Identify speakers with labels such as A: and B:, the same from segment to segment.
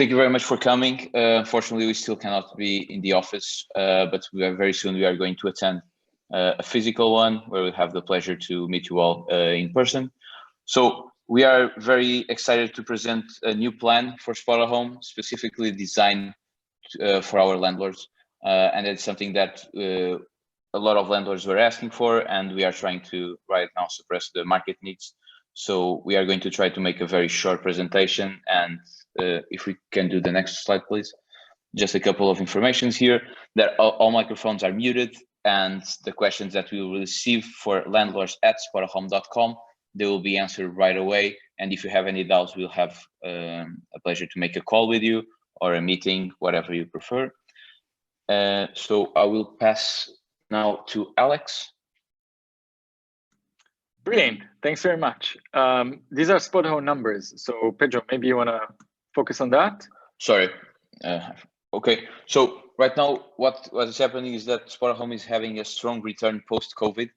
A: Thank you very much for coming. Unfortunately, we still cannot be in the office, but very soon we are going to attend a physical one where we have the pleasure to meet you all in person. So we are very excited to present a new plan for Spotahome, specifically designed for our landlords. And it's something that a lot of landlords were asking for, and we are trying to right now suppress the market needs. So we are going to try to make a very short presentation, and if we can do the next slide, please. Just a couple of informations here that all microphones are muted, and the questions that we will receive for landlords@spotahome.com, they will be answered right away. And if you have any doubts, we'll have a pleasure to make a call with you or a meeting, whatever you prefer. So I will pass now to Alex.
B: Brilliant, thanks very much. These are Spotahome numbers. So Pedro, maybe you wanna focus on that?
A: Sorry. Okay, so right now what is happening is that Spotahome is having a strong return post-COVID.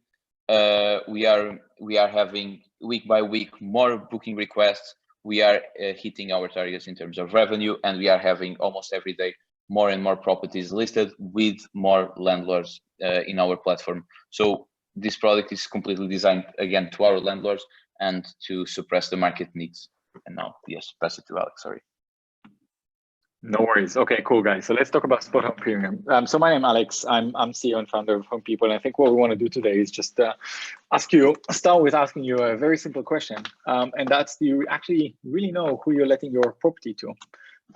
A: We are having week by week more booking requests. We are hitting our targets in terms of revenue, and we are having almost every day more and more properties listed with more landlords in our platform. So this product is completely designed again to our landlords and to suppress the market needs. And now, yes, pass it to Alex, sorry.
B: No worries. Okay, cool, guys. So let's talk about Spotahome Premium. So my name is Alex. I'm CEO and founder of Homeppl. And I think what we want to do today is just start with asking you a very simple question. And that's, do you actually really know who you're letting your property to?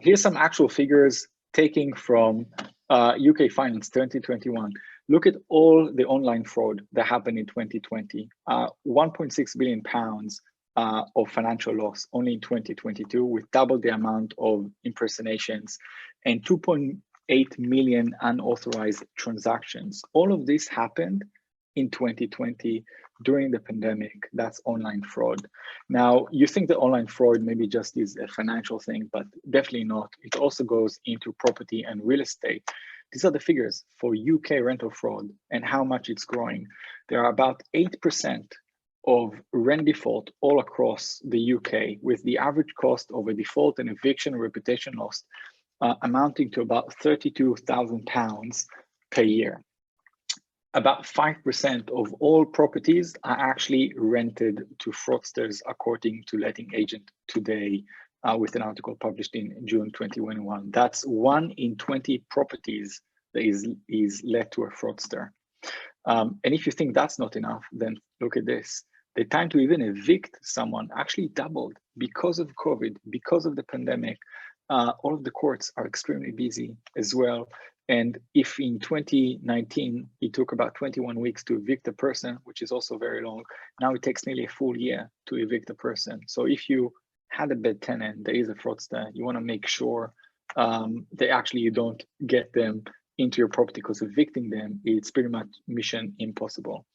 B: Here's some actual figures taking from UK Finance 2021. Look at all the online fraud that happened in 2020. 1.6 billion pounds of financial loss only in 2022, with double the amount of impersonations and 2.8 million unauthorized transactions. All of this happened in 2020 during the pandemic. That's online fraud. Now, you think that online fraud maybe just is a financial thing, but definitely not. It also goes into property and real estate. These are the figures for UK rental fraud and how much it's growing. There are about 8% of rent default all across the UK, with the average cost of a default and eviction reputation loss amounting to about £32,000 per year. About 5% of all properties are actually rented to fraudsters, according to Letting Agent Today, with an article published in June 2021. That's 1 in 20 properties that is let to a fraudster. And if you think that's not enough, then look at this. The time to even evict someone actually doubled because of COVID, because of the pandemic. All of the courts are extremely busy as well. And if in 2019, it took about 21 weeks to evict a person, which is also very long, now it takes nearly a full year to evict a person. So if you had a bad tenant, there is a fraudster, you want to make sure that actually you don't get them into your property, because evicting them, it's pretty much mission impossible.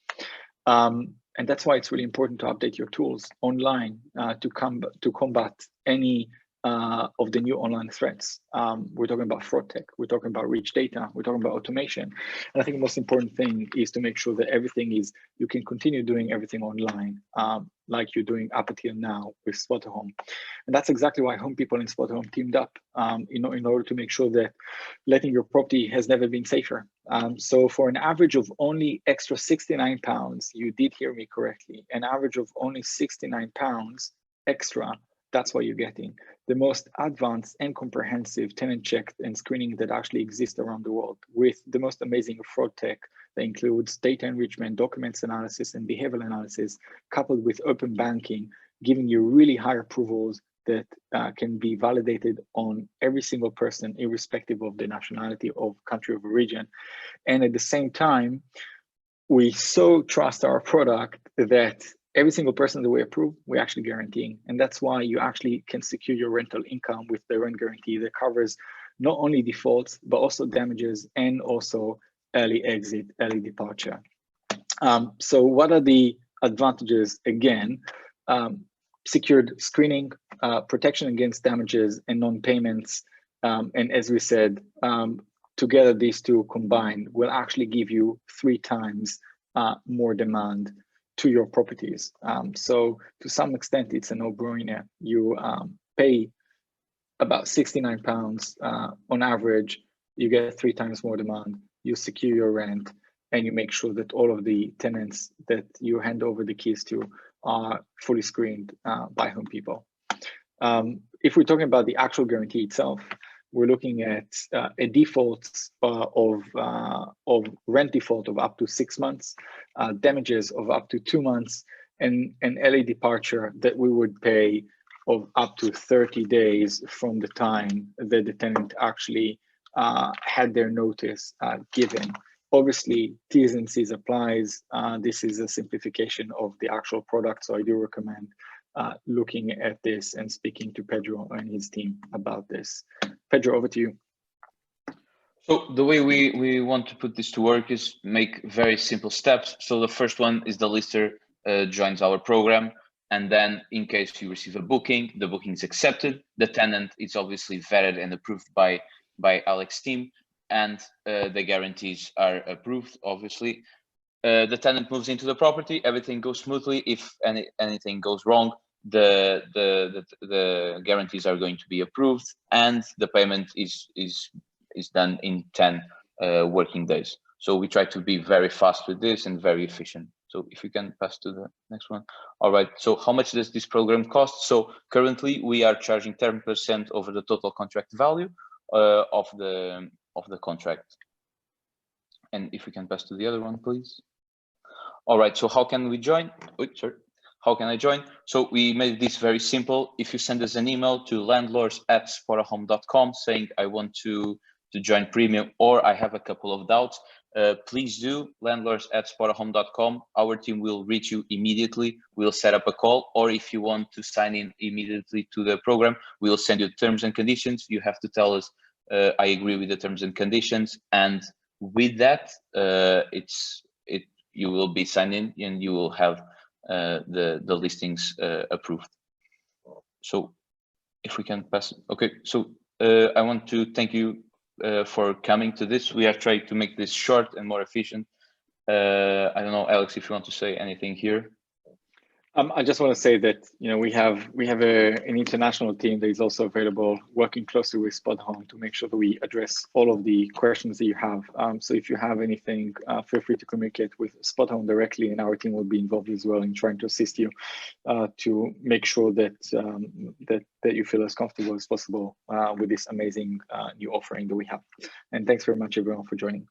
B: And that's why it's really important to update your tools online to combat any of the new online threats. We're talking about fraud tech, we're talking about rich data, we're talking about automation. And I think the most important thing is to make sure that everything is, you can continue doing everything online, like you're doing up until now with Spotahome. And that's exactly why Homeppl and Spotahome teamed up in order to make sure that letting your property has never been safer. So for an average of only extra £69, you did hear me correctly, an average of only £69 extra, that's what you're getting. The most advanced and comprehensive tenant check and screening that actually exists around the world, with the most amazing fraud tech that includes data enrichment, documents analysis, and behavioral analysis, coupled with open banking, giving you really high approvals that can be validated on every single person, irrespective of the nationality, of country, of origin. And at the same time, we so trust our product that every single person that we approve, we're actually guaranteeing. And that's why you actually can secure your rental income with the rent guarantee that covers not only defaults, but also damages and also early exit, early departure. So what are the advantages? Again, secured screening, protection against damages and non-payments. And as we said, together these two combined will actually give you 3 times more demand to your properties. So to some extent, it's a no-brainer. You pay about £69 on average. You get 3 times more demand. You secure your rent, and you make sure that all of the tenants that you hand over the keys to are fully screened by Homeppl. If we're talking about the actual guarantee itself, we're looking at a default of rent default of up to 6 months, damages of up to 2 months, and an early departure that we would pay of up to 30 days from the time that the tenant actually had their notice given. Obviously, T's and C's applies. This is a simplification of the actual product, so I do recommend looking at this and speaking to Pedro and his team about this. Pedro, over to you.
A: So the way we want to put this to work is make very simple steps. So the first one is the lister joins our program, and then in case you receive a booking, the booking is accepted. The tenant is obviously vetted and approved by Alex's team, and the guarantees are approved, obviously. The tenant moves into the property, everything goes smoothly. If anything goes wrong, the guarantees are going to be approved, and the payment is done in 10 working days. So we try to be very fast with this and very efficient. So if you can pass to the next one. All right, so how much does this program cost? So currently we are charging 10% over the total contract value of the contract. And if we can pass to the other one, please. All right, so how can we join? How can I join? So we made this very simple. If you send us an email to landlords@spotahome.com saying I want to join premium, or I have a couple of doubts, please do. landlords@spotahome.com. Our team will reach you immediately. We'll set up a call, or if you want to sign in immediately to the program, we'll send you terms and conditions. You have to tell us, I agree with the terms and conditions, and with that, you will be signed in and you will have the listings approved. So if we can pass. Okay, so I want to thank you for coming to this. We have tried to make this short and more efficient. I don't know, Alex, if you want to say anything here.
B: I just want to say that we have an international team that is also available, working closely with Spotahome to make sure that we address all of the questions that you have. So if you have anything, feel free to communicate with Spotahome directly, and our team will be involved as well in trying to assist you to make sure that that you feel as comfortable as possible with this amazing new offering that we have. And thanks very much, everyone, for joining.